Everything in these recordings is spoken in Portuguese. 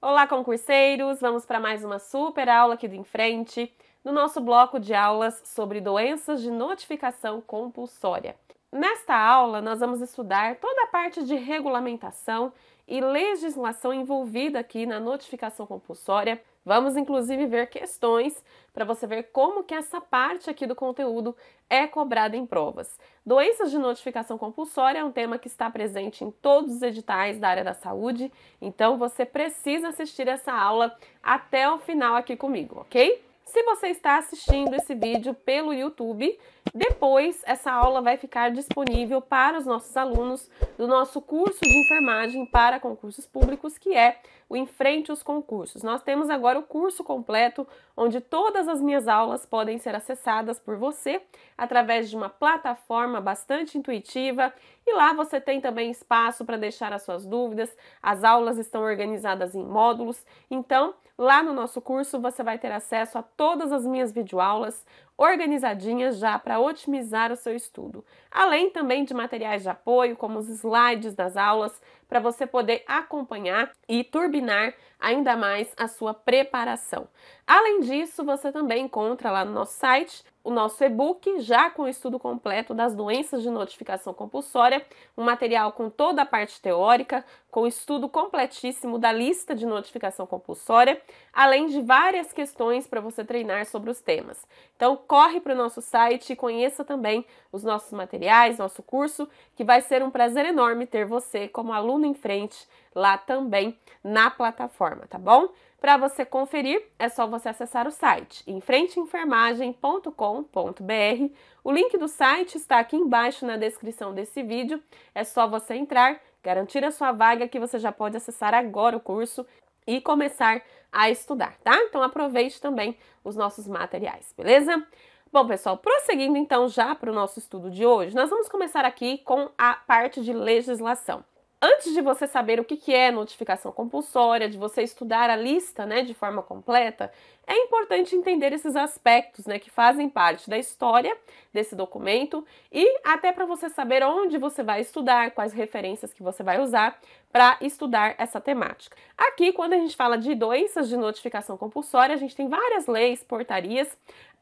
Olá, concurseiros! Vamos para mais uma super aula aqui do Em Frente, no nosso bloco de aulas sobre doenças de notificação compulsória. Nesta aula, nós vamos estudar toda a parte de regulamentação e legislação envolvida aqui na notificação compulsória. Vamos, inclusive, ver questões para você ver como que essa parte aqui do conteúdo é cobrada em provas. Doenças de notificação compulsória é um tema que está presente em todos os editais da área da saúde, então você precisa assistir essa aula até o final aqui comigo, ok? Se você está assistindo esse vídeo pelo YouTube, depois essa aula vai ficar disponível para os nossos alunos do nosso curso de enfermagem para concursos públicos, que é o Em Frente os Concursos. Nós temos agora o curso completo, onde todas as minhas aulas podem ser acessadas por você através de uma plataforma bastante intuitiva, e lá você tem também espaço para deixar as suas dúvidas. As aulas estão organizadas em módulos, então lá no nosso curso você vai ter acesso a todas as minhas videoaulas organizadinhas já para otimizar o seu estudo. Além também de materiais de apoio, como os slides das aulas, para você poder acompanhar e turbinar ainda mais a sua preparação. Além disso, você também encontra lá no nosso site o nosso e-book, já com o estudo completo das doenças de notificação compulsória, um material com toda a parte teórica, com o estudo completíssimo da lista de notificação compulsória, além de várias questões para você treinar sobre os temas. Então, corre para o nosso site e conheça também os nossos materiais, nosso curso, que vai ser um prazer enorme ter você como aluno em frente lá também na plataforma, tá bom? Para você conferir, é só você acessar o site emfrenteenfermagem.com.br. O link do site está aqui embaixo na descrição desse vídeo. É só você entrar, garantir a sua vaga, que você já pode acessar agora o curso e começar a estudar, tá? Então aproveite também os nossos materiais, beleza? Bom, pessoal, prosseguindo então já para o nosso estudo de hoje, nós vamos começar aqui com a parte de legislação. Antes de você saber o que é notificação compulsória, de você estudar a lista, de forma completa, é importante entender esses aspectos, que fazem parte da história desse documento, e até para você saber onde você vai estudar, quais referências que você vai usar para estudar essa temática. Aqui, quando a gente fala de doenças de notificação compulsória, a gente tem várias leis, portarias.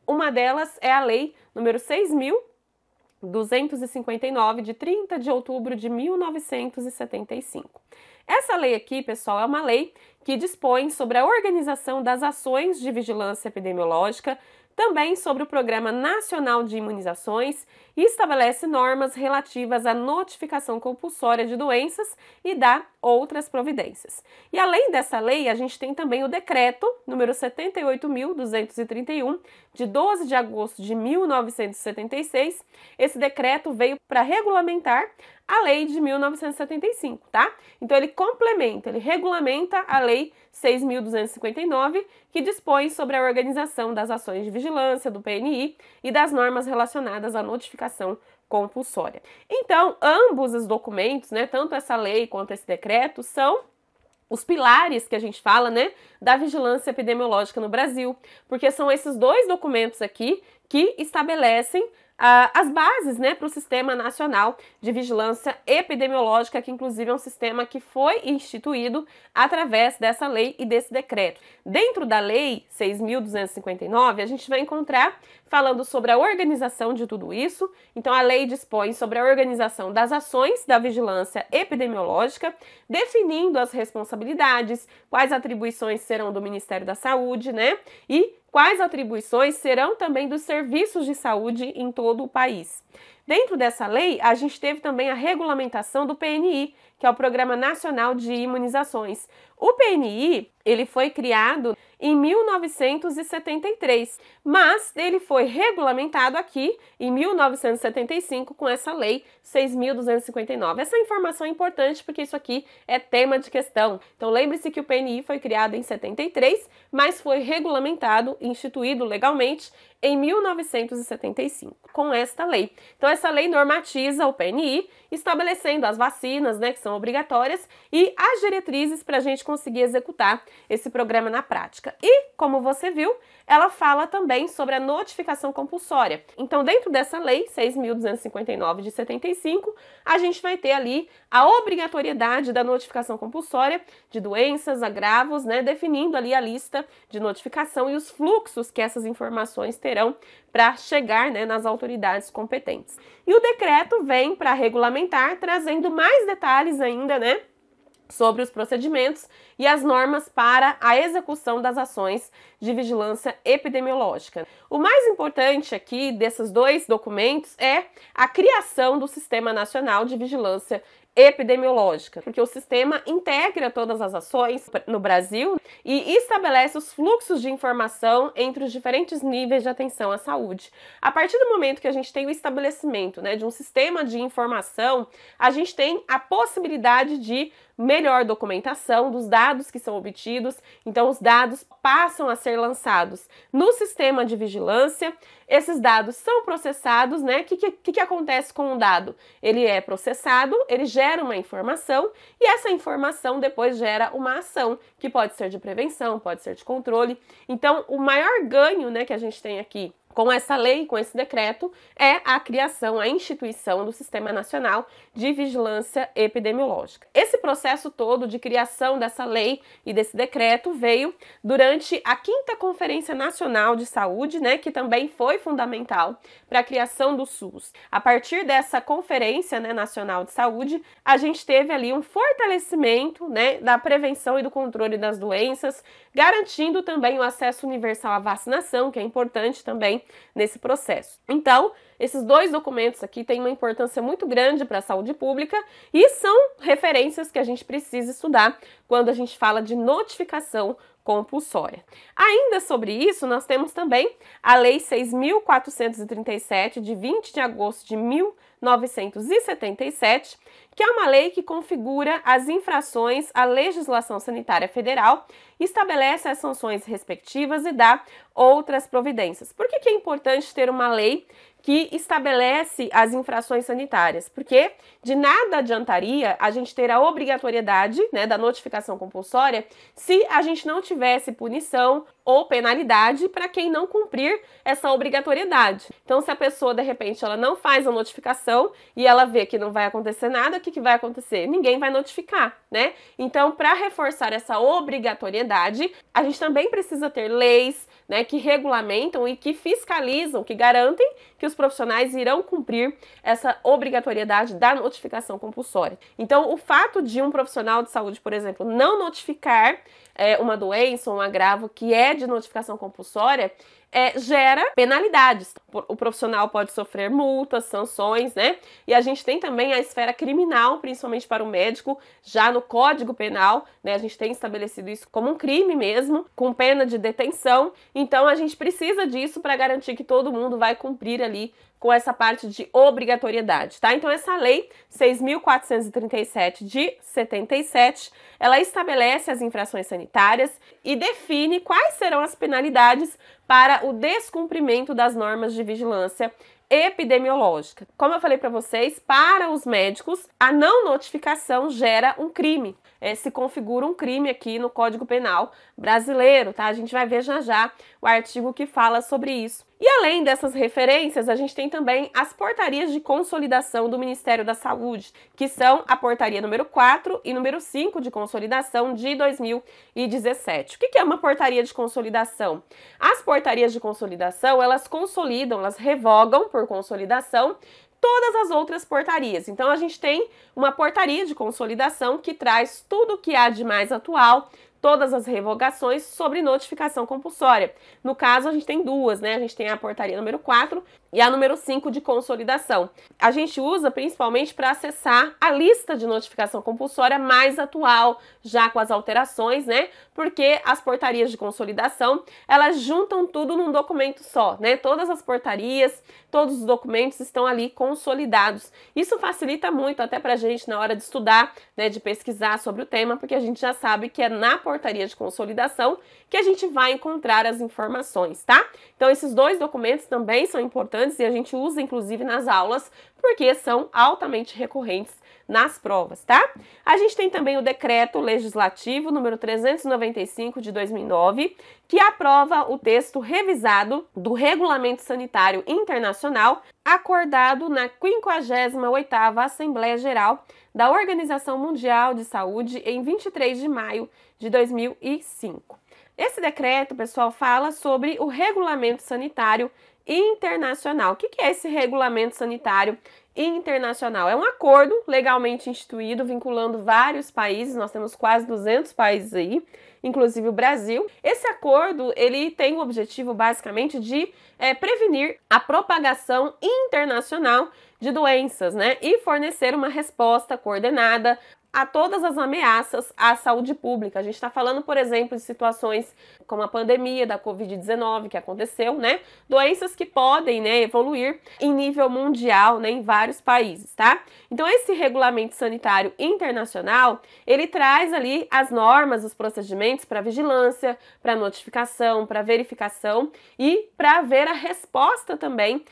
Uma delas é a Lei número 6.259, de 30 de outubro de 1975. Essa lei aqui, pessoal, é uma lei que dispõe sobre a organização das ações de vigilância epidemiológica, também sobre o Programa Nacional de Imunizações, e estabelece normas relativas à notificação compulsória de doenças e dá outras providências. E além dessa lei, a gente tem também o decreto número 78.231, de 12 de agosto de 1976. Esse decreto veio para regulamentar a lei de 1975, tá? Então ele complementa, ele regulamenta a lei 6.259, que dispõe sobre a organização das ações de vigilância do PNI e das normas relacionadas à notificação compulsória. Então, ambos os documentos, tanto essa lei quanto esse decreto, são os pilares que a gente fala, da vigilância epidemiológica no Brasil, porque são esses dois documentos aqui que estabelecem as bases, para o Sistema Nacional de Vigilância Epidemiológica, que inclusive é um sistema que foi instituído através dessa lei e desse decreto. Dentro da Lei 6.259, a gente vai encontrar falando sobre a organização de tudo isso. Então, a lei dispõe sobre a organização das ações da vigilância epidemiológica, definindo as responsabilidades, quais atribuições serão do Ministério da Saúde, e quais atribuições serão também dos serviços de saúde em todo o país. Dentro dessa lei, a gente teve também a regulamentação do PNI, que é o Programa Nacional de Imunizações. O PNI, ele foi criado em 1973, mas ele foi regulamentado aqui em 1975 com essa lei 6.259. Essa informação é importante porque isso aqui é tema de questão. Então lembre-se que o PNI foi criado em 73, mas foi regulamentado, instituído legalmente em 1975 com esta lei. Então essa lei normatiza o PNI, estabelecendo as vacinas, que são obrigatórias, e as diretrizes para a gente conseguir executar esse programa na prática. epidemiológica. E, como você viu, ela fala também sobre a notificação compulsória. Então, dentro dessa lei 6.259 de 75, a gente vai ter ali a obrigatoriedade da notificação compulsória de doenças, agravos, né, definindo ali a lista de notificação e os fluxos que essas informações terão para chegar, né, nas autoridades competentes. E o decreto vem para regulamentar, trazendo mais detalhes ainda, né, sobre os procedimentos e as normas para a execução das ações de vigilância epidemiológica. O mais importante aqui desses dois documentos é a criação do Sistema Nacional de Vigilância Epidemiológica, porque o sistema integra todas as ações no Brasil e estabelece os fluxos de informação entre os diferentes níveis de atenção à saúde. A partir do momento que a gente tem o estabelecimento, né, de um sistema de informação, a gente tem a possibilidade de melhor documentação dos dados que são obtidos, então os dados passam a ser lançados no sistema de vigilância, esses dados são processados, né? O que acontece com um dado? Ele é processado, ele gera uma informação e essa informação depois gera uma ação, que pode ser de prevenção, pode ser de controle. Então, o maior ganho, né, que a gente tem aqui com essa lei, com esse decreto, é a criação, a instituição do Sistema Nacional de Vigilância Epidemiológica. Esse processo todo de criação dessa lei e desse decreto veio durante a 5ª Conferência Nacional de Saúde, né, que também foi fundamental para a criação do SUS. A partir dessa Conferência, né, Nacional de Saúde, a gente teve ali um fortalecimento, né, da prevenção e do controle das doenças, garantindo também o acesso universal à vacinação, que é importante também nesse processo. Então, esses dois documentos aqui têm uma importância muito grande para a saúde pública e são referências que a gente precisa estudar quando a gente fala de notificação compulsória. Ainda sobre isso, nós temos também a Lei 6.437, de 20 de agosto de 1977, que é uma lei que configura as infrações à legislação sanitária federal, estabelece as sanções respectivas e dá outras providências. Por que é importante ter uma lei que estabelece as infrações sanitárias? Porque de nada adiantaria a gente ter a obrigatoriedade, né, da notificação compulsória se a gente não tivesse punição ou penalidade para quem não cumprir essa obrigatoriedade. Então, se a pessoa, de repente, ela não faz a notificação e ela vê que não vai acontecer nada, o que vai acontecer? Ninguém vai notificar, né? Então, para reforçar essa obrigatoriedade, a gente também precisa ter leis, né, que regulamentam e que fiscalizam, que garantem que os profissionais irão cumprir essa obrigatoriedade da notificação compulsória. Então, o fato de um profissional de saúde, por exemplo, não notificar uma doença ou um agravo que é de notificação compulsória, gera penalidades. O profissional pode sofrer multas, sanções, né? E a gente tem também a esfera criminal, principalmente para o médico, já no Código Penal, né? A gente tem estabelecido isso como um crime mesmo, com pena de detenção. Então, a gente precisa disso para garantir que todo mundo vai cumprir ali com essa parte de obrigatoriedade, tá? Então, essa lei 6.437 de 77, ela estabelece as infrações sanitárias e define quais serão as penalidades para o descumprimento das normas de vigilância epidemiológica. Como eu falei para vocês, para os médicos, a não notificação gera um crime. Se configura um crime aqui no Código Penal brasileiro, tá? A gente vai ver já já o artigo que fala sobre isso. E além dessas referências, a gente tem também as portarias de consolidação do Ministério da Saúde, que são a portaria número 4 e número 5 de consolidação de 2017. O que é uma portaria de consolidação? As portarias de consolidação, elas consolidam, elas revogam por consolidação todas as outras portarias. Então, a gente tem uma portaria de consolidação que traz tudo o que há de mais atual, todas as revogações sobre notificação compulsória. No caso, a gente tem duas, né? A gente tem a portaria número 4 e a número 5 de consolidação. A gente usa principalmente para acessar a lista de notificação compulsória mais atual, já com as alterações, né? Porque as portarias de consolidação, elas juntam tudo num documento só, né? Todas as portarias, todos os documentos estão ali consolidados. Isso facilita muito até para a gente na hora de estudar, né? De pesquisar sobre o tema, porque a gente já sabe que é na portaria de consolidação que a gente vai encontrar as informações, tá? Então, esses dois documentos também são importantes e a gente usa, inclusive, nas aulas, porque são altamente recorrentes nas provas, tá? A gente tem também o Decreto Legislativo número 395 de 2009, que aprova o texto revisado do Regulamento Sanitário Internacional, acordado na 58ª Assembleia Geral da Organização Mundial de Saúde em 23 de maio de 2005. Esse decreto, pessoal, fala sobre o Regulamento Sanitário Internacional. O que é esse Regulamento Sanitário Internacional? É um acordo legalmente instituído, vinculando vários países, nós temos quase 200 países aí, inclusive o Brasil. Esse acordo, ele tem o objetivo, basicamente, de prevenir a propagação internacional de doenças, né? E fornecer uma resposta coordenada a todas as ameaças à saúde pública. A gente está falando, por exemplo, de situações como a pandemia da Covid-19 que aconteceu, né? Doenças que podem, né, evoluir em nível mundial, né, em vários países, tá? Então, esse regulamento sanitário internacional, ele traz ali as normas, os procedimentos para vigilância, para notificação, para verificação e para ver a resposta também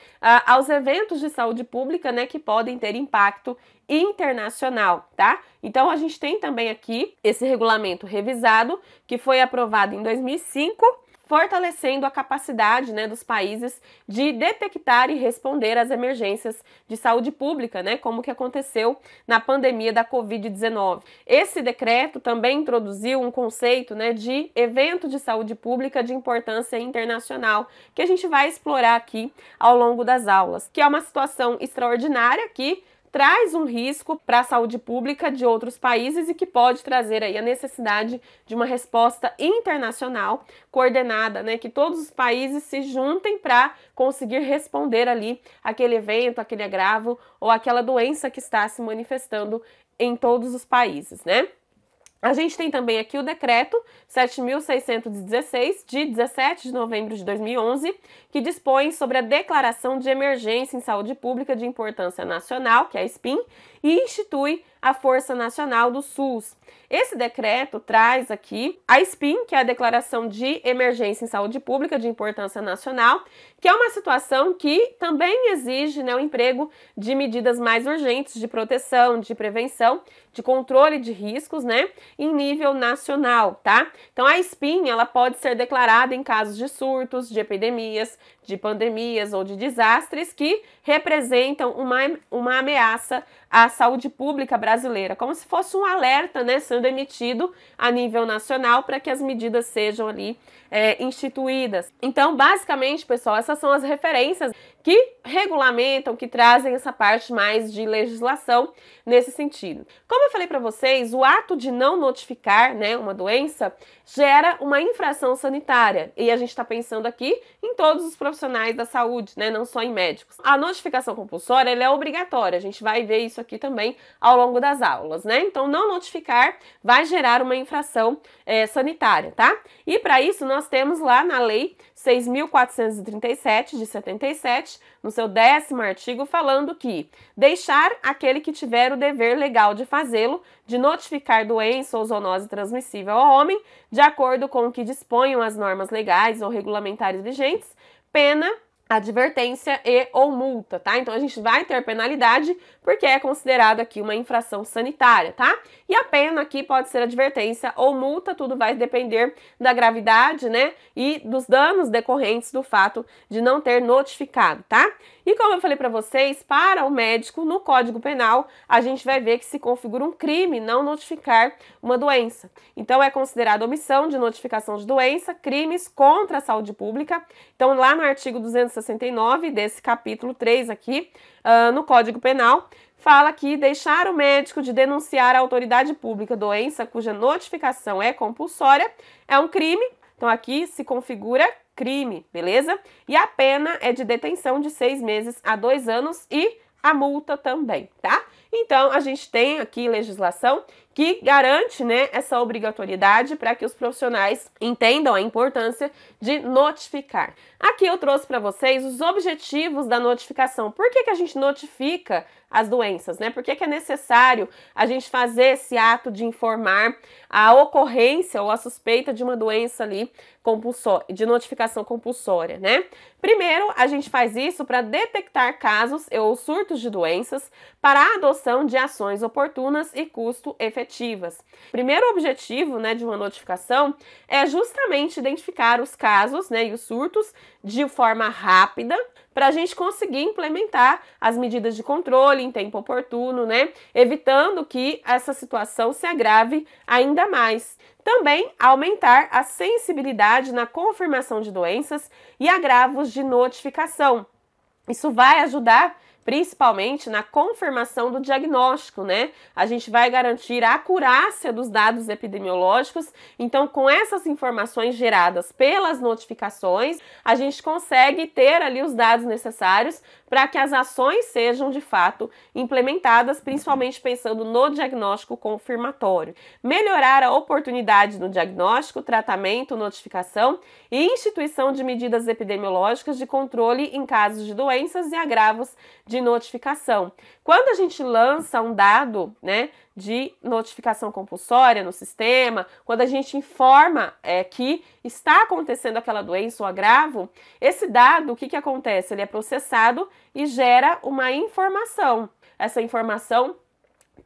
aos eventos de saúde pública, né, que podem ter impacto internacional, tá? Então, a gente tem também aqui esse regulamento revisado, que foi aprovado em 2005, fortalecendo a capacidade, né, dos países de detectar e responder às emergências de saúde pública, né, como que aconteceu na pandemia da Covid-19. Esse decreto também introduziu um conceito, né, de evento de saúde pública de importância internacional, que a gente vai explorar aqui ao longo das aulas, que é uma situação extraordinária que traz um risco para a saúde pública de outros países e que pode trazer aí a necessidade de uma resposta internacional coordenada, né? Que todos os países se juntem para conseguir responder ali aquele evento, aquele agravo ou aquela doença que está se manifestando em todos os países, né? A gente tem também aqui o decreto 7.616, de 17 de novembro de 2011, que dispõe sobre a declaração de emergência em saúde pública de importância nacional, que é a SPIN, e institui a Força Nacional do SUS. Esse decreto traz aqui a SPIN, que é a Declaração de Emergência em Saúde Pública de Importância Nacional, que é uma situação que também exige, né, o emprego de medidas mais urgentes de proteção, de prevenção, de controle de riscos, né, em nível nacional, tá? Então, a SPIN, ela pode ser declarada em casos de surtos, de epidemias, de pandemias ou de desastres que representam uma ameaça à saúde pública brasileira, como se fosse um alerta, né, sendo emitido a nível nacional para que as medidas sejam ali instituídas. Então, basicamente, pessoal, essas são as referências que regulamentam, que trazem essa parte mais de legislação nesse sentido. Como eu falei para vocês, o ato de não notificar, né, uma doença gera uma infração sanitária, e a gente está pensando aqui em todos os profissionais da saúde, né, não só em médicos. A notificação compulsória, ela é obrigatória, a gente vai ver isso aqui também ao longo das aulas, né? Então, não notificar vai gerar uma infração sanitária, tá? E para isso, nós temos lá na Lei 6.437, de 77, no seu 10º artigo, falando que deixar aquele que tiver o dever legal de fazê-lo, de notificar doença ou zoonose transmissível ao homem, de acordo com o que disponham as normas legais ou regulamentares vigentes, pena, advertência e ou multa, tá? Então, a gente vai ter penalidade porque é considerado aqui uma infração sanitária, tá? E a pena aqui pode ser advertência ou multa, tudo vai depender da gravidade, né? E dos danos decorrentes do fato de não ter notificado, tá? E como eu falei para vocês, para o médico, no Código Penal, a gente vai ver que se configura um crime não notificar uma doença. Então, é considerado omissão de notificação de doença, crimes contra a saúde pública. Então, lá no artigo 269 desse capítulo 3 aqui, no Código Penal, fala que deixar o médico de denunciar à autoridade pública doença cuja notificação é compulsória é um crime. Então, aqui se configura crime, beleza? E a pena é de detenção de 6 meses a 2 anos e a multa também, tá? Então, a gente tem aqui legislação que garante, né, essa obrigatoriedade para que os profissionais entendam a importância de notificar. Aqui eu trouxe para vocês os objetivos da notificação. Por que a gente notifica as doenças, né? Por que é necessário a gente fazer esse ato de informar a ocorrência ou a suspeita de uma doença ali compulsória, de notificação compulsória, né? Primeiro, a gente faz isso para detectar casos ou surtos de doenças para a adoção de ações oportunas e custo-efetivas. Primeiro objetivo, né, de uma notificação é justamente identificar os casos, né, e os surtos de forma rápida, para a gente conseguir implementar as medidas de controle em tempo oportuno, né? Evitando que essa situação se agrave ainda mais. Também aumentar a sensibilidade na confirmação de doenças e agravos de notificação. Isso vai ajudar principalmente na confirmação do diagnóstico, né? A gente vai garantir a acurácia dos dados epidemiológicos. Então, com essas informações geradas pelas notificações, a gente consegue ter ali os dados necessários para que as ações sejam, de fato, implementadas, principalmente pensando no diagnóstico confirmatório. Melhorar a oportunidade no diagnóstico, tratamento, notificação e instituição de medidas epidemiológicas de controle em casos de doenças e agravos de notificação. Quando a gente lança um dado, né, de notificação compulsória no sistema, quando a gente informa que está acontecendo aquela doença ou agravo, esse dado, o que acontece? Ele é processado e gera uma informação. Essa informação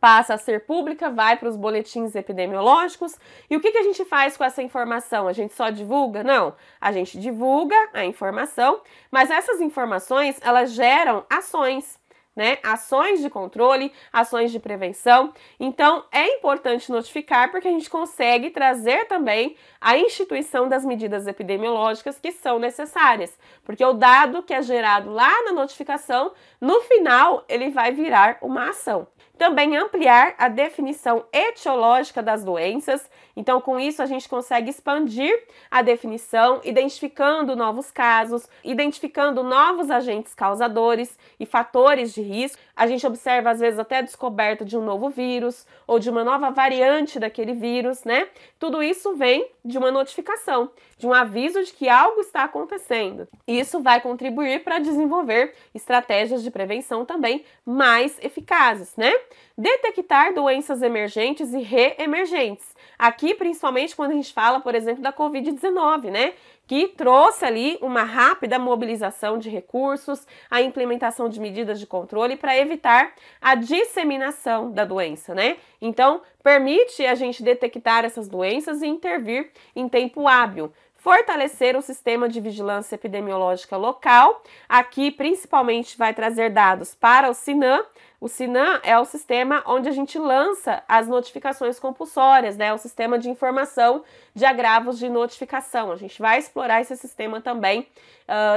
passa a ser pública, vai para os boletins epidemiológicos. E o que a gente faz com essa informação? A gente só divulga? Não. A gente divulga a informação, mas essas informações, elas geram ações, né? Ações de controle, ações de prevenção. Então, é importante notificar porque a gente consegue trazer também a instituição das medidas epidemiológicas que são necessárias. Porque o dado que é gerado lá na notificação, no final, ele vai virar uma ação. Também ampliar a definição etiológica das doenças. Então, com isso, a gente consegue expandir a definição, identificando novos casos, identificando novos agentes causadores e fatores de risco. A gente observa, às vezes, até a descoberta de um novo vírus ou de uma nova variante daquele vírus, né? Tudo isso vem de uma notificação, de um aviso de que algo está acontecendo. Isso vai contribuir para desenvolver estratégias de prevenção também mais eficazes, né? Detectar doenças emergentes e reemergentes. Aqui, principalmente quando a gente fala, por exemplo, da Covid-19, né? Que trouxe ali uma rápida mobilização de recursos, a implementação de medidas de controle para evitar a disseminação da doença, né? Então, permite a gente detectar essas doenças e intervir em tempo hábil. Fortalecer o sistema de vigilância epidemiológica local. Aqui, principalmente, vai trazer dados para o SINAM. O SINAM é o sistema onde a gente lança as notificações compulsórias, né? O sistema de informação de agravos de notificação. A gente vai explorar esse sistema também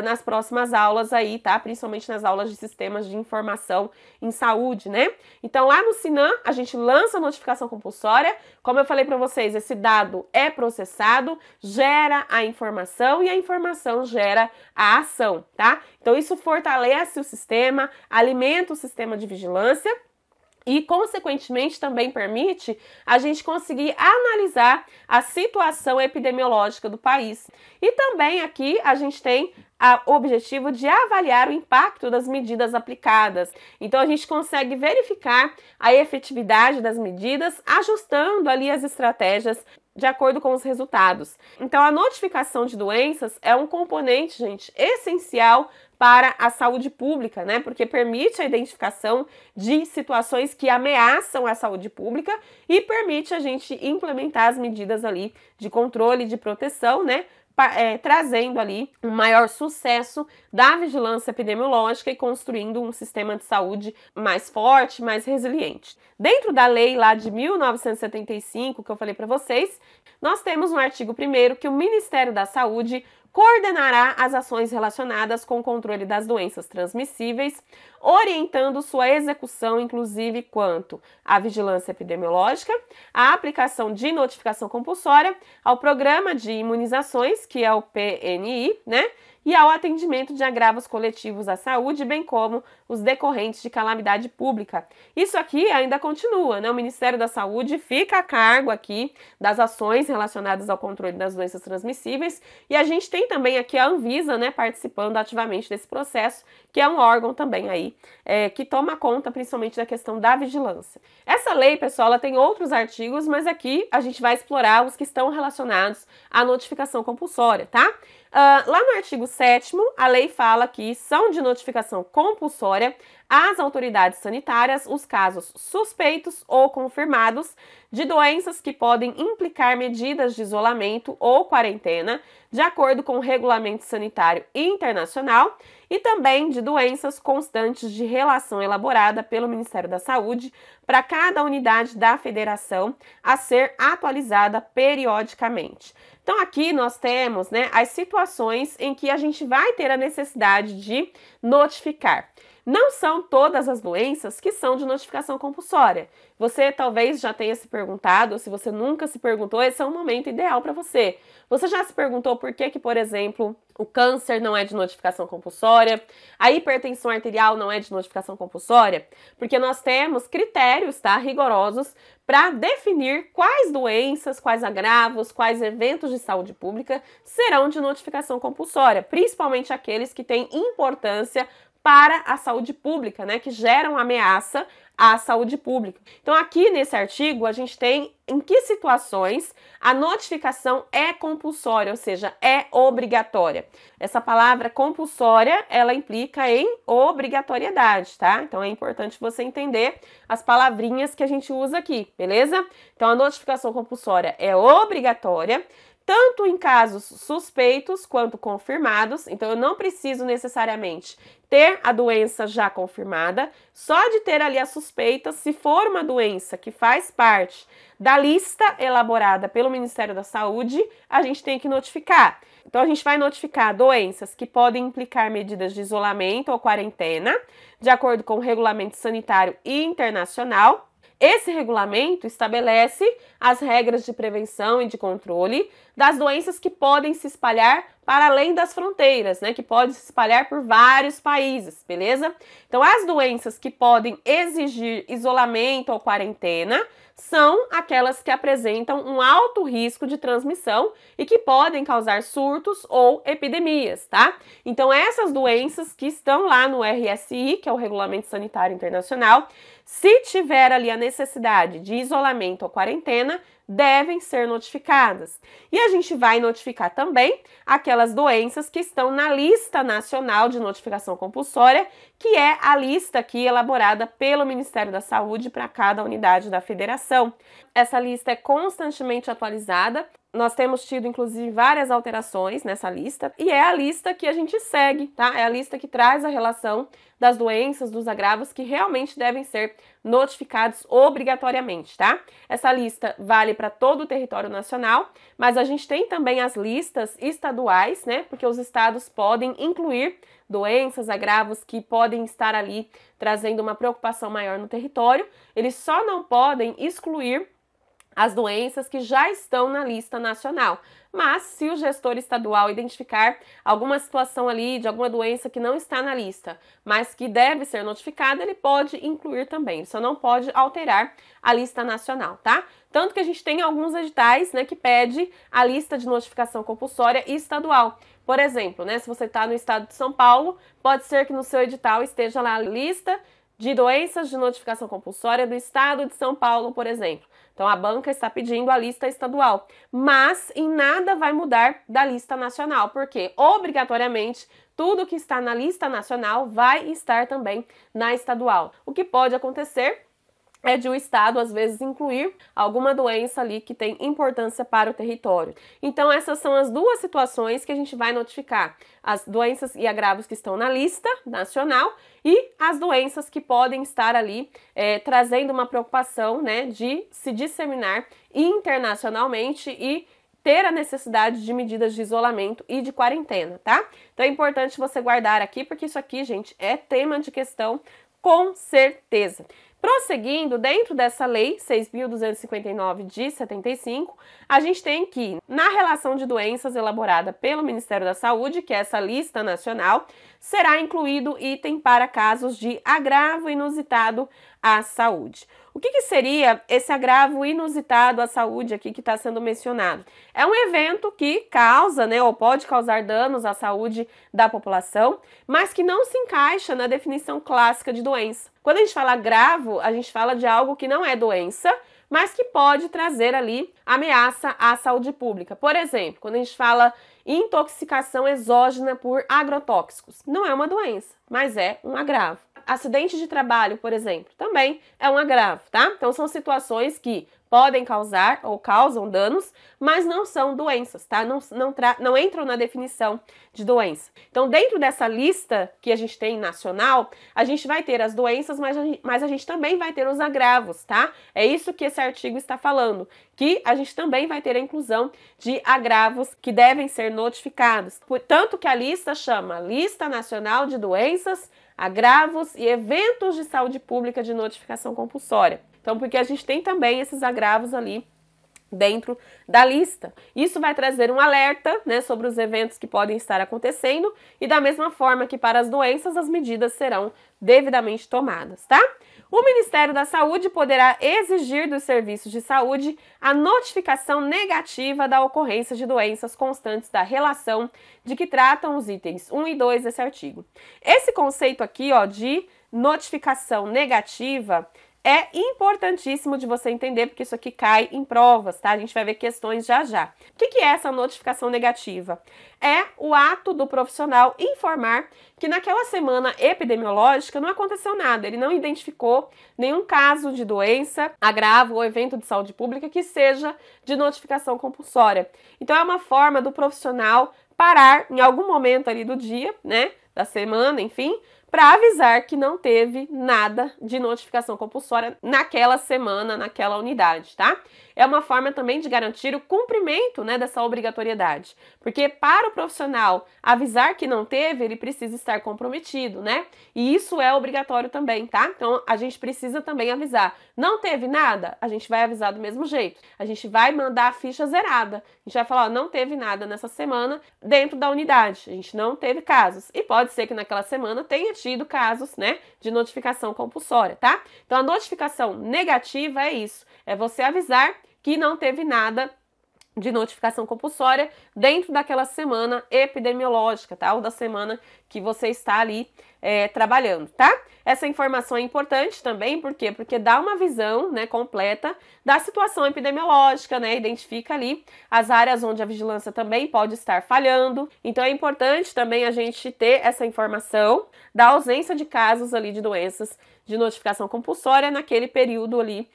nas próximas aulas aí, tá? Principalmente nas aulas de sistemas de informação em saúde, né? Então, lá no SINAM, a gente lança a notificação compulsória. Como eu falei para vocês, esse dado é processado, gera a informação e a informação gera a ação, tá? Então, isso fortalece o sistema, alimenta o sistema de vigilância e, consequentemente, também permite a gente conseguir analisar a situação epidemiológica do país. E também aqui a gente tem o objetivo de avaliar o impacto das medidas aplicadas. Então, a gente consegue verificar a efetividade das medidas, ajustando ali as estratégias de acordo com os resultados. Então, a notificação de doenças é um componente, gente, essencial para a saúde pública, né? Porque permite a identificação de situações que ameaçam a saúde pública e permite a gente implementar as medidas ali de controle, de proteção, né? Trazendo ali um maior sucesso da vigilância epidemiológica e construindo um sistema de saúde mais forte, mais resiliente. Dentro da lei lá de 1975, que eu falei para vocês, nós temos no artigo 1º que o Ministério da Saúde coordenará as ações relacionadas com o controle das doenças transmissíveis, orientando sua execução, inclusive quanto à vigilância epidemiológica, à aplicação de notificação compulsória, ao programa de imunizações, que é o PNI, né? e ao atendimento de agravos coletivos à saúde, bem como os decorrentes de calamidade pública. Isso aqui ainda continua, né? O Ministério da Saúde fica a cargo aqui das ações relacionadas ao controle das doenças transmissíveis, e a gente tem também aqui a Anvisa, né, participando ativamente desse processo, que é um órgão também aí que toma conta principalmente da questão da vigilância. Essa lei, pessoal, ela tem outros artigos, mas aqui a gente vai explorar os que estão relacionados à notificação compulsória, tá? Lá no artigo 7º, a lei fala que são de notificação compulsória às autoridades sanitárias os casos suspeitos ou confirmados de doenças que podem implicar medidas de isolamento ou quarentena, de acordo com o Regulamento Sanitário Internacional, e também de doenças constantes de relação elaborada pelo Ministério da Saúde para cada unidade da federação a ser atualizada periodicamente. Então aqui nós temos, né, as situações em que a gente vai ter a necessidade de notificar. Não são todas as doenças que são de notificação compulsória. Você talvez já tenha se perguntado, ou se você nunca se perguntou, esse é um momento ideal para você. Você já se perguntou por que, por exemplo, o câncer não é de notificação compulsória, a hipertensão arterial não é de notificação compulsória? Porque nós temos critérios, tá, rigorosos para definir quais doenças, quais agravos, quais eventos de saúde pública serão de notificação compulsória, principalmente aqueles que têm importância para a saúde pública, né, que geram ameaça à saúde pública. Então aqui nesse artigo a gente tem em que situações a notificação é compulsória, ou seja, é obrigatória. Essa palavra compulsória, ela implica em obrigatoriedade, tá? Então é importante você entender as palavrinhas que a gente usa aqui, beleza? Então a notificação compulsória é obrigatória, tanto em casos suspeitos quanto confirmados. Então eu não preciso necessariamente ter a doença já confirmada, só de ter ali a suspeita, se for uma doença que faz parte da lista elaborada pelo Ministério da Saúde, a gente tem que notificar. Então a gente vai notificar doenças que podem implicar medidas de isolamento ou quarentena, de acordo com o Regulamento Sanitário Internacional. Esse regulamento estabelece as regras de prevenção e de controle das doenças que podem se espalhar para além das fronteiras, né? Que podem se espalhar por vários países, beleza? Então, as doenças que podem exigir isolamento ou quarentena são aquelas que apresentam um alto risco de transmissão e que podem causar surtos ou epidemias, tá? Então, essas doenças que estão lá no RSI, que é o Regulamento Sanitário Internacional, se tiver ali a necessidade de isolamento ou quarentena, devem ser notificadas. E a gente vai notificar também aquelas doenças que estão na lista nacional de notificação compulsória, que é a lista aqui elaborada pelo Ministério da Saúde para cada unidade da federação. Essa lista é constantemente atualizada. Nós temos tido, inclusive, várias alterações nessa lista, e é a lista que a gente segue, tá? É a lista que traz a relação das doenças, dos agravos que realmente devem ser notificados obrigatoriamente, tá? Essa lista vale para todo o território nacional, mas a gente tem também as listas estaduais, né? Porque os estados podem incluir doenças, agravos que podem estar ali trazendo uma preocupação maior no território. Eles só não podem excluir as doenças que já estão na lista nacional. Mas se o gestor estadual identificar alguma situação ali de alguma doença que não está na lista, mas que deve ser notificada, ele pode incluir também. Ele só não pode alterar a lista nacional, tá? Tanto que a gente tem alguns editais, né, que pede a lista de notificação compulsória estadual. Por exemplo, né, se você está no estado de São Paulo, pode ser que no seu edital esteja lá a lista de doenças de notificação compulsória do estado de São Paulo, por exemplo. Então, a banca está pedindo a lista estadual, mas em nada vai mudar da lista nacional, porque obrigatoriamente tudo que está na lista nacional vai estar também na estadual. O que pode acontecer é de o estado, às vezes, incluir alguma doença ali que tem importância para o território. Então, essas são as duas situações que a gente vai notificar. As doenças e agravos que estão na lista nacional e as doenças que podem estar ali trazendo uma preocupação, né, de se disseminar internacionalmente e ter a necessidade de medidas de isolamento e de quarentena, tá? Então, é importante você guardar aqui, porque isso aqui, gente, é tema de questão com certeza. Prosseguindo, dentro dessa lei 6.259 de 75, a gente tem que, na relação de doenças elaborada pelo Ministério da Saúde, que é essa lista nacional, será incluído item para casos de agravo inusitado à saúde. O que seria esse agravo inusitado à saúde aqui que está sendo mencionado? É um evento que causa, né, ou pode causar danos à saúde da população, mas que não se encaixa na definição clássica de doença. Quando a gente fala agravo, a gente fala de algo que não é doença, mas que pode trazer ali ameaça à saúde pública. Por exemplo, quando a gente fala intoxicação exógena por agrotóxicos, não é uma doença, mas é um agravo. Acidente de trabalho, por exemplo, também é um agravo, tá? Então são situações que podem causar ou causam danos, mas não são doenças, tá? Não entram na definição de doença. Então, dentro dessa lista que a gente tem nacional, a gente vai ter as doenças, mas a gente também vai ter os agravos, tá? É isso que esse artigo está falando, que a gente também vai ter a inclusão de agravos que devem ser notificados. Portanto, que a lista chama Lista Nacional de Doenças, Agravos e Eventos de Saúde Pública de Notificação Compulsória. Então, porque a gente tem também esses agravos ali dentro da lista. Isso vai trazer um alerta, né, sobre os eventos que podem estar acontecendo e da mesma forma que para as doenças as medidas serão devidamente tomadas, tá? O Ministério da Saúde poderá exigir dos serviços de saúde a notificação negativa da ocorrência de doenças constantes da relação de que tratam os itens 1 e 2 desse artigo. Esse conceito aqui, ó, de notificação negativa é importantíssimo de você entender, porque isso aqui cai em provas, tá? A gente vai ver questões já já. O que é essa notificação negativa? É o ato do profissional informar que naquela semana epidemiológica não aconteceu nada, ele não identificou nenhum caso de doença, agravo ou evento de saúde pública que seja de notificação compulsória. Então é uma forma do profissional parar em algum momento ali do dia, né, da semana, enfim, para avisar que não teve nada de notificação compulsória naquela semana, naquela unidade, tá? É uma forma também de garantir o cumprimento, né, dessa obrigatoriedade, porque para o profissional avisar que não teve, ele precisa estar comprometido, né? E isso é obrigatório também, tá? Então a gente precisa também avisar. Não teve nada? A gente vai avisar do mesmo jeito. A gente vai mandar a ficha zerada. A gente vai falar, ó, não teve nada nessa semana dentro da unidade. A gente não teve casos. E pode ser que naquela semana tenha tido casos, né, de notificação compulsória, tá? Então a notificação negativa é isso, é você avisar que não teve nada de notificação compulsória dentro daquela semana epidemiológica, tá? Ou da semana que você está ali trabalhando, tá? Essa informação é importante também, por quê? Porque dá uma visão, né, completa da situação epidemiológica, né? Identifica ali as áreas onde a vigilância também pode estar falhando. Então é importante também a gente ter essa informação da ausência de casos ali de doenças de notificação compulsória naquele período ali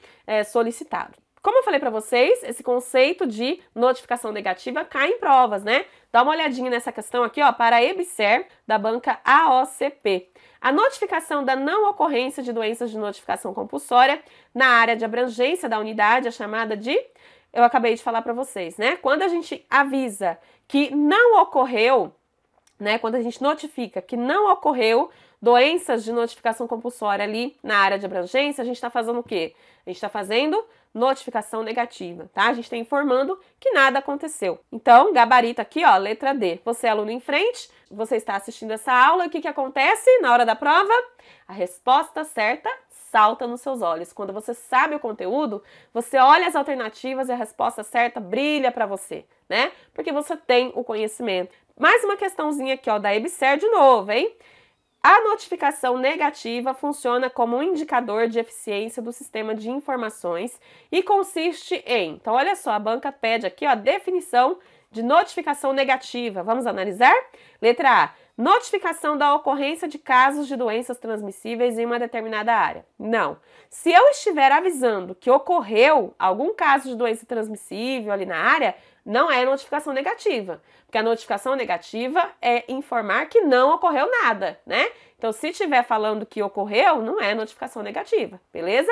solicitado. Como eu falei para vocês, esse conceito de notificação negativa cai em provas, né? Dá uma olhadinha nessa questão aqui, ó, para a EBSER, da banca AOCP. A notificação da não ocorrência de doenças de notificação compulsória na área de abrangência da unidade é chamada de... Eu acabei de falar para vocês, né? Quando a gente avisa que não ocorreu, né? Quando a gente notifica que não ocorreu doenças de notificação compulsória ali na área de abrangência, a gente está fazendo o quê? A gente está fazendo notificação negativa, tá? A gente está informando que nada aconteceu. Então, gabarito aqui, ó, letra D. Você é aluno em frente, você está assistindo essa aula, o que acontece na hora da prova? A resposta certa salta nos seus olhos. Quando você sabe o conteúdo, você olha as alternativas e a resposta certa brilha para você, né? Porque você tem o conhecimento. Mais uma questãozinha aqui, ó, da EBSER de novo, hein? A notificação negativa funciona como um indicador de eficiência do sistema de informações e consiste em... Então, olha só, a banca pede aqui, ó, a definição de notificação negativa. Vamos analisar? Letra A. Notificação da ocorrência de casos de doenças transmissíveis em uma determinada área. Não. Se eu estiver avisando que ocorreu algum caso de doença transmissível ali na área, não é notificação negativa, porque a notificação negativa é informar que não ocorreu nada, né? Então, se estiver falando que ocorreu, não é notificação negativa, beleza?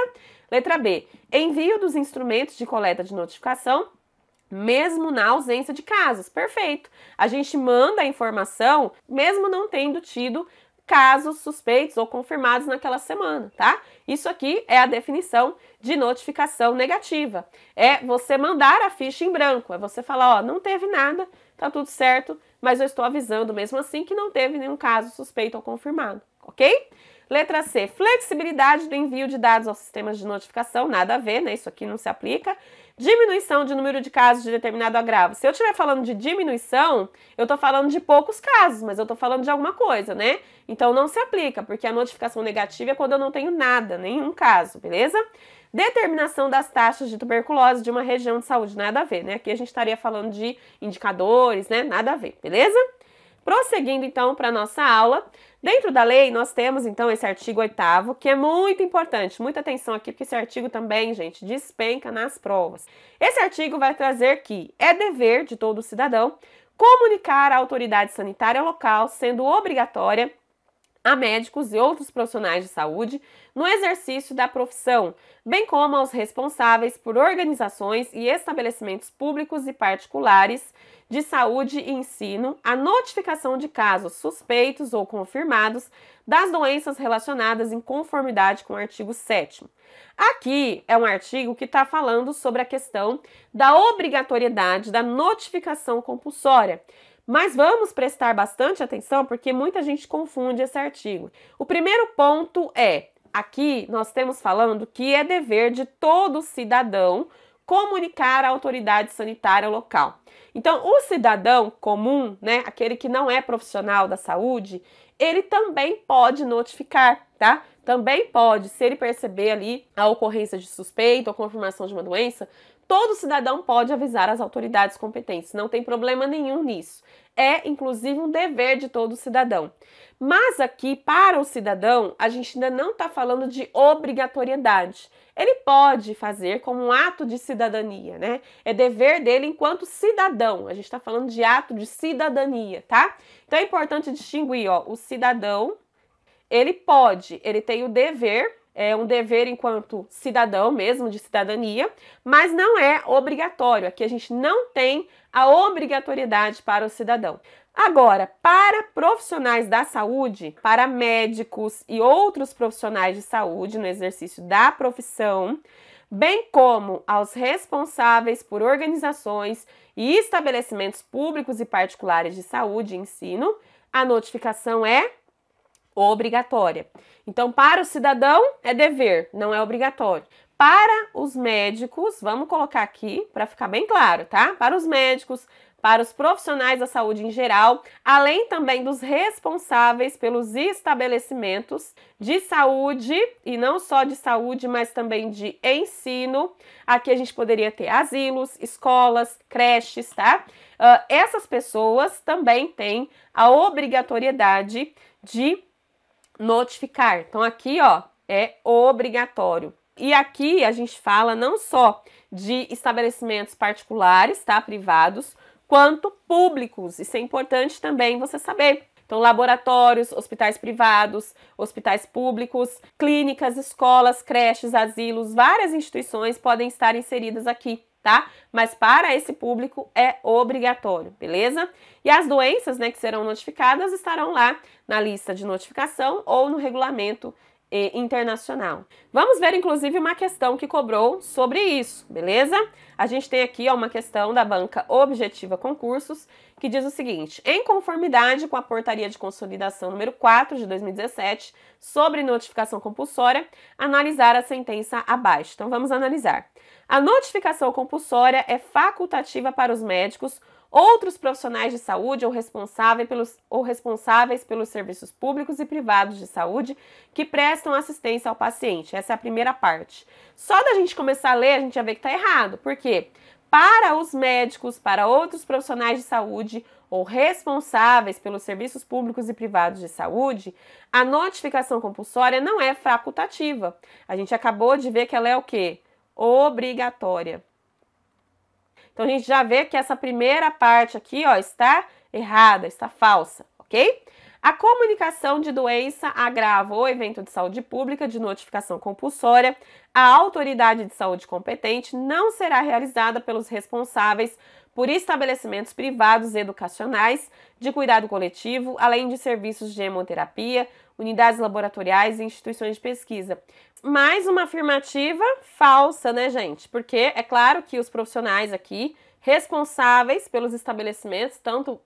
Letra B. Envio dos instrumentos de coleta de notificação, mesmo na ausência de casos. Perfeito. A gente manda a informação, mesmo não tendo tido casos suspeitos ou confirmados naquela semana, tá? Isso aqui é a definição de notificação negativa. É você mandar a ficha em branco, é você falar, ó, não teve nada, tá tudo certo, mas eu estou avisando mesmo assim que não teve nenhum caso suspeito ou confirmado, ok? Letra C, flexibilidade do envio de dados aos sistemas de notificação, nada a ver, né? Isso aqui não se aplica. Diminuição de número de casos de determinado agravo. Se eu estiver falando de diminuição, eu estou falando de poucos casos, mas eu estou falando de alguma coisa, né? Então não se aplica, porque a notificação negativa é quando eu não tenho nada, nenhum caso, beleza? Determinação das taxas de tuberculose de uma região de saúde, nada a ver, né? Aqui a gente estaria falando de indicadores, né? Nada a ver, beleza? Prosseguindo então para a nossa aula, dentro da lei nós temos então esse artigo 8º, que é muito importante, muita atenção aqui, porque esse artigo também, gente, despenca nas provas. Esse artigo vai trazer que é dever de todo cidadão comunicar à autoridade sanitária local, sendo obrigatória a médicos e outros profissionais de saúde no exercício da profissão, bem como aos responsáveis por organizações e estabelecimentos públicos e particulares de saúde e ensino, a notificação de casos suspeitos ou confirmados das doenças relacionadas em conformidade com o artigo 7º. Aqui é um artigo que está falando sobre a questão da obrigatoriedade da notificação compulsória. Mas vamos prestar bastante atenção porque muita gente confunde esse artigo. O primeiro ponto é, aqui nós temos falando que é dever de todo cidadão comunicar à autoridade sanitária local. Então, o cidadão comum, né, aquele que não é profissional da saúde, ele também pode notificar, tá? Também pode, se ele perceber ali a ocorrência de suspeita ou confirmação de uma doença, todo cidadão pode avisar as autoridades competentes, não tem problema nenhum nisso. É, inclusive, um dever de todo cidadão. Mas aqui, para o cidadão, a gente ainda não está falando de obrigatoriedade. Ele pode fazer como um ato de cidadania, né? É dever dele enquanto cidadão. A gente está falando de ato de cidadania, tá? Então é importante distinguir, ó, o cidadão, ele tem o dever, é um dever enquanto cidadão mesmo, de cidadania, mas não é obrigatório. Aqui a gente não tem a obrigatoriedade para o cidadão. Agora, para profissionais da saúde, para médicos e outros profissionais de saúde no exercício da profissão, bem como aos responsáveis por organizações e estabelecimentos públicos e particulares de saúde e ensino, a notificação é obrigatória. Então, para o cidadão é dever, não é obrigatório. Para os médicos, vamos colocar aqui para ficar bem claro, tá? Para os médicos, para os profissionais da saúde em geral, além também dos responsáveis pelos estabelecimentos de saúde, e não só de saúde, mas também de ensino. Aqui a gente poderia ter asilos, escolas, creches, tá? Essas pessoas também têm a obrigatoriedade de notificar. Então aqui, ó, é obrigatório. E aqui a gente fala não só de estabelecimentos particulares, tá, privados, quanto públicos. Isso é importante também você saber. Então, laboratórios, hospitais privados, hospitais públicos, clínicas, escolas, creches, asilos, várias instituições podem estar inseridas aqui, tá? Mas para esse público é obrigatório, beleza? E as doenças, né, que serão notificadas estarão lá na lista de notificação ou no regulamento internacional. Vamos ver, inclusive, uma questão que cobrou sobre isso, beleza? A gente tem aqui, ó, uma questão da banca Objetiva Concursos, que diz o seguinte: em conformidade com a Portaria de Consolidação número 4 de 2017, sobre notificação compulsória, analisar a sentença abaixo. Então, vamos analisar. A notificação compulsória é facultativa para os médicos, outros profissionais de saúde ou responsáveis pelos serviços públicos e privados de saúde que prestam assistência ao paciente. Essa é a primeira parte. Só da gente começar a ler, a gente já vê que está errado. Por quê? Para os médicos, para outros profissionais de saúde ou responsáveis pelos serviços públicos e privados de saúde, a notificação compulsória não é facultativa. A gente acabou de ver que ela é o quê? Obrigatória. Então, a gente já vê que essa primeira parte aqui, ó, está errada, está falsa, ok? A comunicação de doença, agravo ou evento de saúde pública de notificação compulsória à autoridade de saúde competente não será realizada pelos responsáveis por estabelecimentos privados educacionais de cuidado coletivo, além de serviços de hemoterapia, unidades laboratoriais e instituições de pesquisa. Mais uma afirmativa falsa, né, gente? Porque é claro que os profissionais aqui responsáveis pelos estabelecimentos, tanto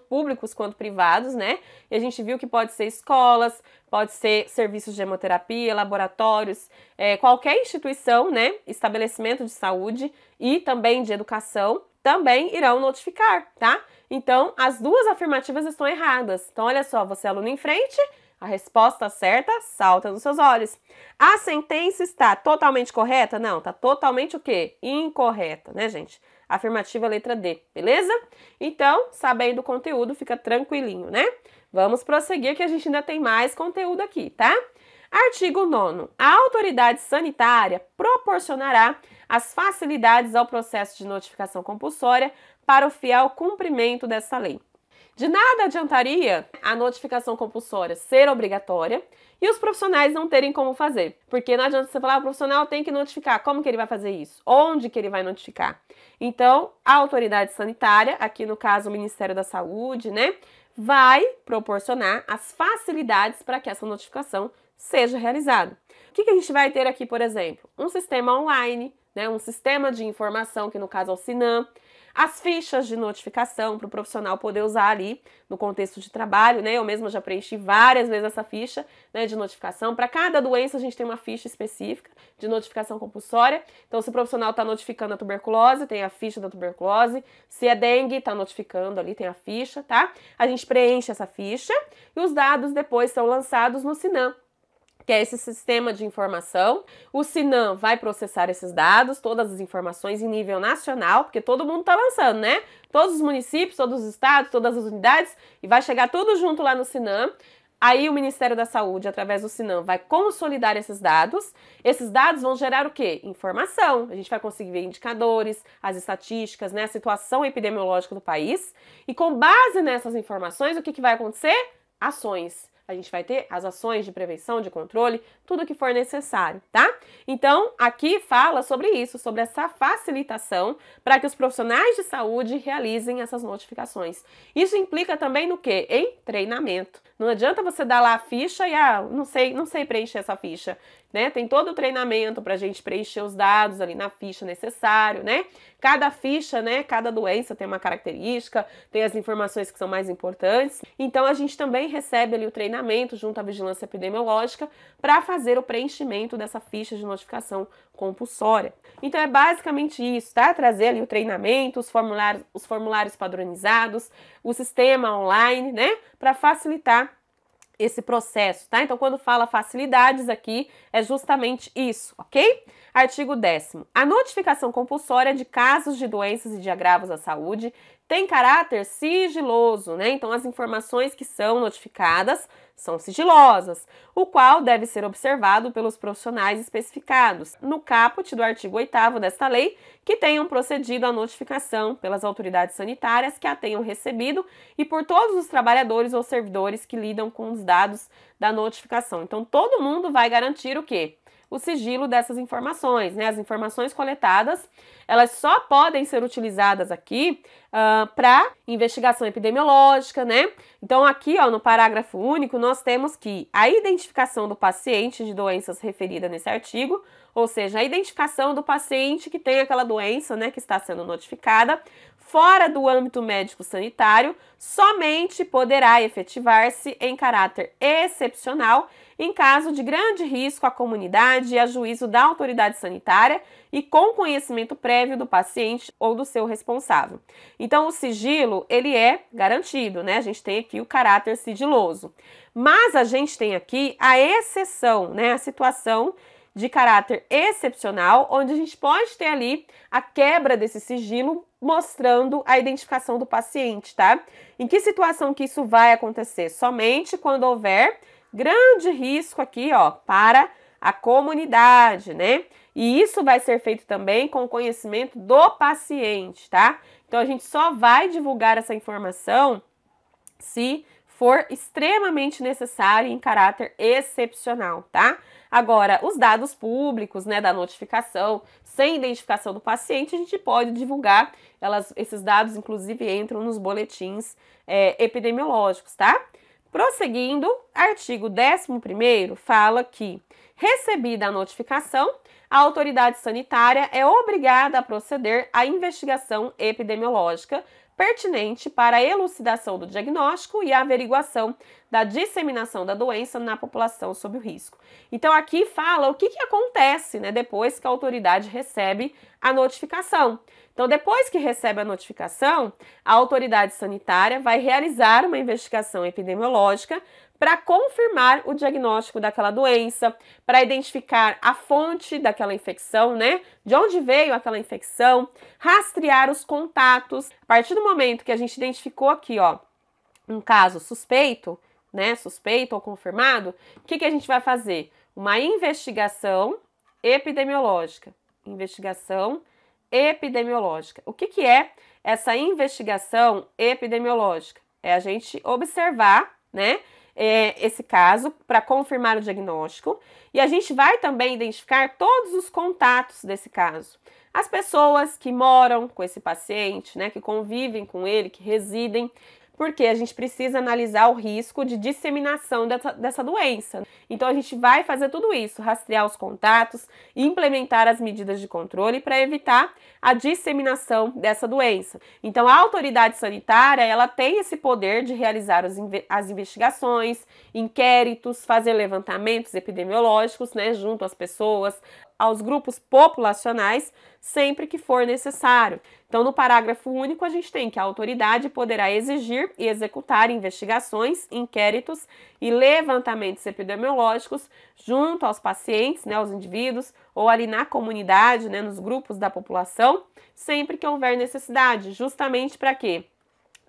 públicos quanto privados, né? E a gente viu que pode ser escolas, pode ser serviços de hemoterapia, laboratórios, qualquer instituição, né? Estabelecimento de saúde e também de educação, também irão notificar, tá? Então, as duas afirmativas estão erradas. Então, olha só, você é aluno em frente, a resposta certa salta nos seus olhos. A sentença está totalmente correta? Não, está totalmente o quê? Incorreta, né, gente? Afirmativa letra D, beleza? Então, sabendo o conteúdo, fica tranquilinho, né? Vamos prosseguir que a gente ainda tem mais conteúdo aqui, tá? Artigo 9º. A autoridade sanitária proporcionará as facilidades ao processo de notificação compulsória para o fiel cumprimento dessa lei. De nada adiantaria a notificação compulsória ser obrigatória e os profissionais não terem como fazer. Porque não adianta você falar, o profissional tem que notificar. Como que ele vai fazer isso? Onde que ele vai notificar? Então, a autoridade sanitária, aqui no caso o Ministério da Saúde, né, vai proporcionar as facilidades para que essa notificação seja realizada. O que a gente vai ter aqui, por exemplo? Um sistema online, né, um sistema de informação, que no caso é o SINAM, as fichas de notificação para o profissional poder usar ali no contexto de trabalho, né? Eu mesma já preenchi várias vezes essa ficha, né, de notificação. Para cada doença a gente tem uma ficha específica de notificação compulsória. Então, se o profissional está notificando a tuberculose, tem a ficha da tuberculose. Se é dengue, está notificando ali, tem a ficha, tá? A gente preenche essa ficha e os dados depois são lançados no SINAM, que é esse sistema de informação. O SINAM vai processar esses dados, todas as informações em nível nacional, porque todo mundo está lançando, né? Todos os municípios, todos os estados, todas as unidades, e vai chegar tudo junto lá no SINAM. Aí o Ministério da Saúde, através do SINAM, vai consolidar esses dados. Esses dados vão gerar o quê? Informação. A gente vai conseguir ver indicadores, as estatísticas, né? A situação epidemiológica do país. E com base nessas informações, o que vai acontecer? Ações. A gente vai ter as ações de prevenção, de controle, tudo que for necessário, tá? Então, aqui fala sobre isso, sobre essa facilitação para que os profissionais de saúde realizem essas notificações. Isso implica também no quê? Em treinamento. Não adianta você dar lá a ficha e, não sei preencher essa ficha, né? Tem todo o treinamento para a gente preencher os dados ali na ficha necessário, né? Cada ficha, né? Cada doença tem uma característica, tem as informações que são mais importantes. Então, a gente também recebe ali o treinamento junto à vigilância epidemiológica para fazer o preenchimento dessa ficha de notificação compulsória. Então, é basicamente isso, tá? Trazer ali o treinamento, os formulários padronizados, o sistema online, né? Para facilitar esse processo, tá? Então, quando fala facilidades aqui, é justamente isso, ok? Artigo 10º. A notificação compulsória de casos de doenças e de agravos à saúde tem caráter sigiloso, né? Então, as informações que são notificadas são sigilosas, o qual deve ser observado pelos profissionais especificados no caput do artigo 8º desta lei, que tenham procedido à notificação pelas autoridades sanitárias que a tenham recebido e por todos os trabalhadores ou servidores que lidam com os dados da notificação. Então, todo mundo vai garantir o quê? O sigilo dessas informações, né? As informações coletadas, elas só podem ser utilizadas aqui para investigação epidemiológica, né? Então, aqui, ó, no parágrafo único, nós temos que a identificação do paciente de doenças referida nesse artigo, ou seja, a identificação do paciente que tem aquela doença, né, que está sendo notificada, fora do âmbito médico-sanitário, somente poderá efetivar-se em caráter excepcional em caso de grande risco à comunidade e a juízo da autoridade sanitária e com conhecimento prévio do paciente ou do seu responsável. Então, o sigilo, ele é garantido, né? A gente tem aqui o caráter sigiloso. Mas a gente tem aqui a exceção, né? A situação de caráter excepcional, onde a gente pode ter ali a quebra desse sigilo mostrando a identificação do paciente, tá? Em que situação que isso vai acontecer? Somente quando houver grande risco aqui, ó, para a comunidade, né? E isso vai ser feito também com o conhecimento do paciente, tá? Então, a gente só vai divulgar essa informação se for extremamente necessário e em caráter excepcional, tá? Agora, os dados públicos, né, da notificação, sem identificação do paciente, a gente pode divulgar, esses dados, inclusive, entram nos boletins epidemiológicos, tá? Prosseguindo, artigo 11º fala que, recebida a notificação, a autoridade sanitária é obrigada a proceder à investigação epidemiológica pertinente para a elucidação do diagnóstico e a averiguação da disseminação da doença na população sob o risco. Então, aqui fala o que acontece, né, depois que a autoridade recebe a notificação. Então, depois que recebe a notificação, a autoridade sanitária vai realizar uma investigação epidemiológica para confirmar o diagnóstico daquela doença, para identificar a fonte daquela infecção, né? De onde veio aquela infecção, rastrear os contatos. A partir do momento que a gente identificou aqui, ó, um caso suspeito, né? Suspeito ou confirmado, o que a gente vai fazer? Uma investigação epidemiológica. Investigação epidemiológica. O que é essa investigação epidemiológica? É a gente observar, né, esse caso para confirmar o diagnóstico e a gente vai também identificar todos os contatos desse caso. As pessoas que moram com esse paciente, né, que convivem com ele, que residem, porque a gente precisa analisar o risco de disseminação dessa doença. Então, a gente vai fazer tudo isso, rastrear os contatos, implementar as medidas de controle para evitar a disseminação dessa doença. Então, a autoridade sanitária, ela tem esse poder de realizar as investigações, inquéritos, fazer levantamentos epidemiológicos, né, junto às pessoas, aos grupos populacionais, sempre que for necessário. Então, no parágrafo único, a gente tem que a autoridade poderá exigir e executar investigações, inquéritos e levantamentos epidemiológicos junto aos pacientes, né, aos indivíduos, ou ali na comunidade, né, nos grupos da população, sempre que houver necessidade. Justamente para quê?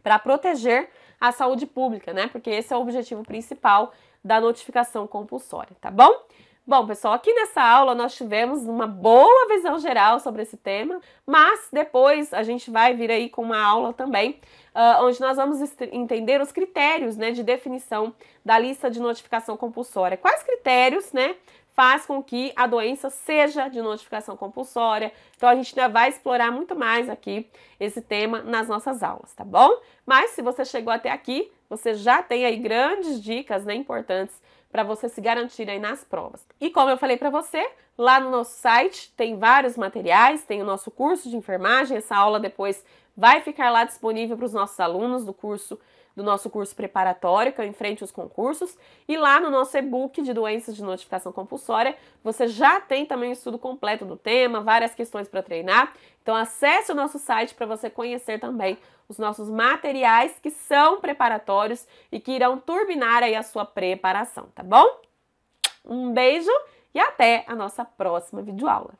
Para proteger a saúde pública, né? Porque esse é o objetivo principal da notificação compulsória, tá bom? Bom, pessoal, aqui nessa aula nós tivemos uma boa visão geral sobre esse tema, mas depois a gente vai vir aí com uma aula também, onde nós vamos entender os critérios, né, de definição da lista de notificação compulsória. Quais critérios, né, faz com que a doença seja de notificação compulsória. Então, a gente ainda vai explorar muito mais aqui esse tema nas nossas aulas, tá bom? Mas, se você chegou até aqui, você já tem aí grandes dicas, né, importantes para você se garantir aí nas provas. E como eu falei para você, lá no nosso site tem vários materiais, tem o nosso curso de enfermagem, essa aula depois vai ficar lá disponível para os nossos alunos do nosso curso preparatório, que é o Enfrente os Concursos, e lá no nosso e-book de doenças de notificação compulsória, você já tem também o estudo completo do tema, várias questões para treinar. Então acesse o nosso site para você conhecer também os nossos materiais que são preparatórios e que irão turbinar aí a sua preparação, tá bom? Um beijo e até a nossa próxima videoaula.